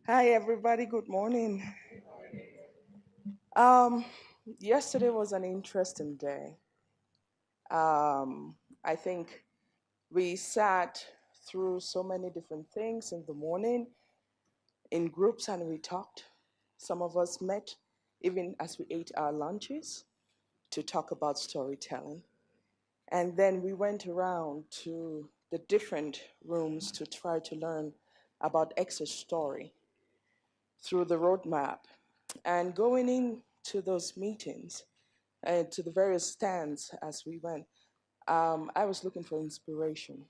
Hi, everybody. Good morning. Um, Yesterday was an interesting day. I think we sat through so many different things in the morning in groups and we talked. Some of us met even as we ate our lunches to talk about storytelling. And then we went around to the different rooms to try to learn about ECSA's story through the roadmap. And going into those meetings, to the various stands as we went, I was looking for inspiration.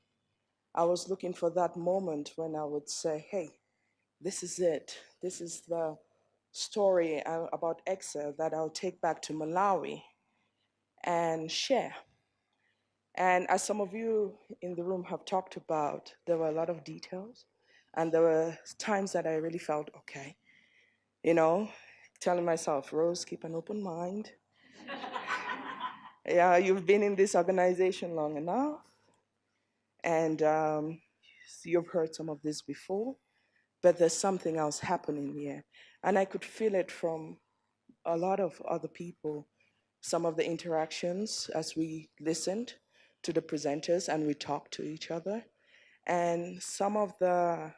I was looking for that moment when I would say, hey, this is it. This is the story about EXA that I'll take back to Malawi and share. And as some of you in the room have talked about, there were a lot of details. And there were times that I really felt, okay, you know, telling myself, Rose, keep an open mind. Yeah, you've been in this organization long enough, and you've heard some of this before, but there's something else happening here. And I could feel it from a lot of other people, some of the interactions as we listened to the presenters and we talked to each other, and some of the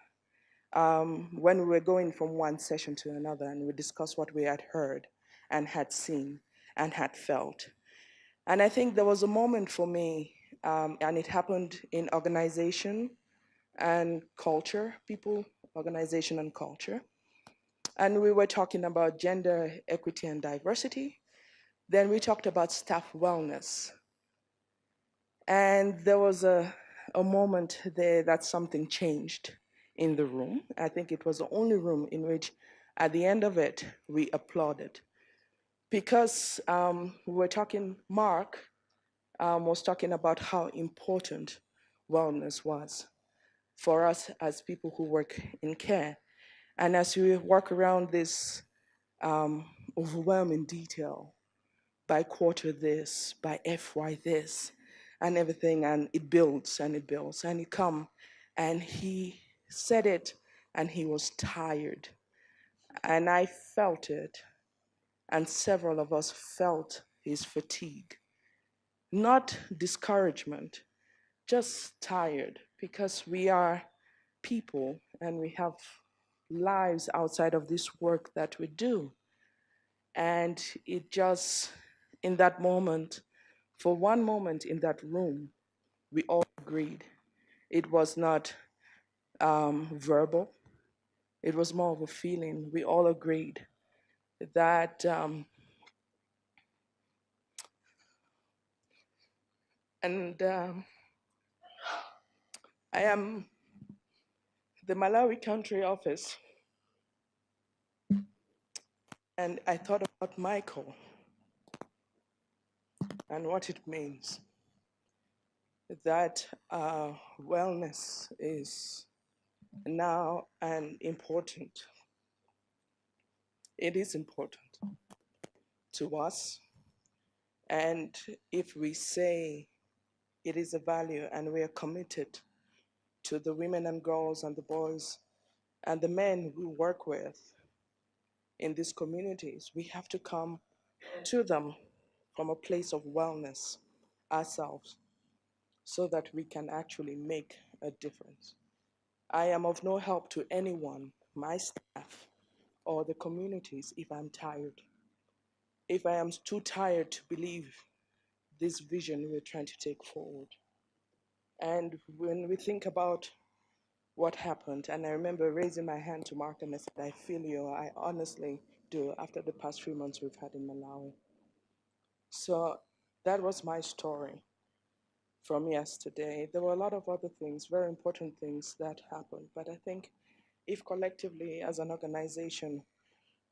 when we were going from one session to another and we discussed what we had heard and had seen and had felt. And I think there was a moment for me, and it happened in organization and culture, people, organization and culture. And we were talking about gender equity and diversity. Then we talked about staff wellness. And there was a moment there that something changed in the room. I think it was the only room in which, at the end of it, we applauded. Because we were talking, Mark was talking about how important wellness was for us as people who work in care. And as we work around this overwhelming detail, by quarter this, by FY this, and everything, and it builds and it builds, and it come, and he said it, and he was tired, and I felt it, and several of us felt his fatigue, not discouragement, just tired, because we are people and we have lives outside of this work that we do. And it just, in that moment, for one moment in that room, we all agreed. It was not verbal, it was more of a feeling. We all agreed that, and I am the Malawi country office, and I thought about Michael and what it means that wellness is now and important. It is important to us. And if we say it is a value and we are committed to the women and girls and the boys and the men we work with in these communities, we have to come to them from a place of wellness ourselves so that we can actually make a difference. I am of no help to anyone, my staff, or the communities if I'm tired. If I am too tired to believe this vision we're trying to take forward. And when we think about what happened, and I remember raising my hand to Mark and I said, I feel you, I honestly do, after the past few months we've had in Malawi. So that was my story from yesterday. There were a lot of other things, very important things that happened, but I think if collectively as an organization,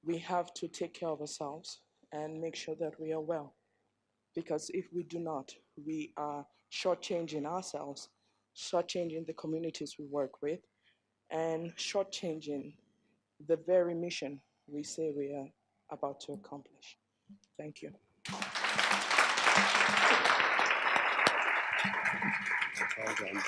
we have to take care of ourselves and make sure that we are well. Because if we do not, we are shortchanging ourselves, shortchanging the communities we work with, and shortchanging the very mission we say we are about to accomplish. Thank you. Well done.